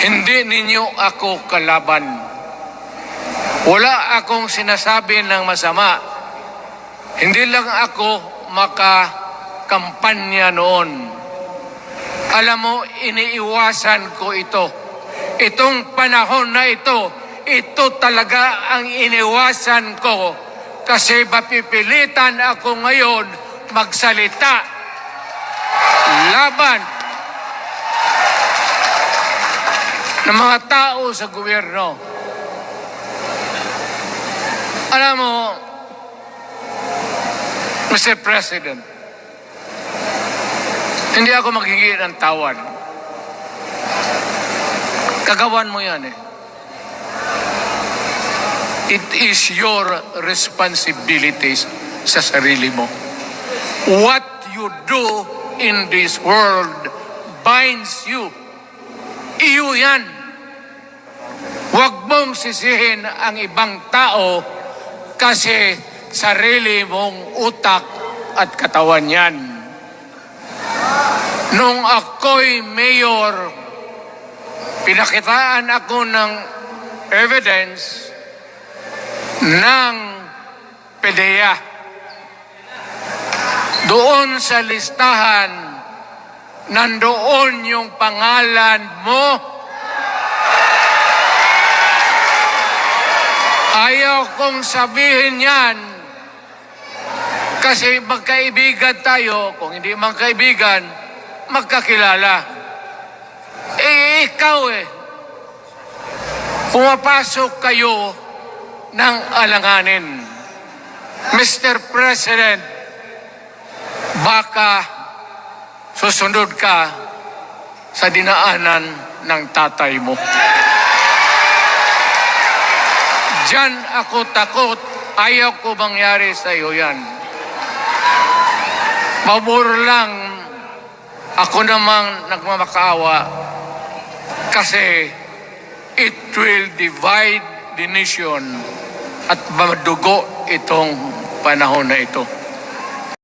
Hindi ninyo ako kalaban. Wala akong sinasabi ng masama. Hindi lang ako makakampanya noon. Alam mo, iniiwasan ko ito. Itong panahon na ito talaga ang iniwasan ko kasi mapipilitan ako ngayon magsalita laban ng mga tao sa gobyerno. Alam mo, Mr. President, hindi ako maghingi ng tawad. Kagawan mo yan eh. It is your responsibilities sa sarili mo. What you do in this world binds you. Iyo yan. Huwag mong sisihin ang ibang tao kasi sarili mong utak at katawan yan. Nung ako'y mayor, pinakitaan ako ng evidence ng PDEA. Doon sa listahan, nandoon yung pangalan mo. Ayaw kong sabihin yan kasi magkaibigan tayo. Kung hindi magkaibigan, magkakilala. Ikaw pumapasok kayo ng alanganin. Mr. President, baka susunod ka sa dinaanan ng tatay mo. Diyan ako takot. Ayaw ko mangyari sa iyo yan. Pabor lang ako namang nagmamakaawa kasi it will divide the nation at madugo itong panahon na ito.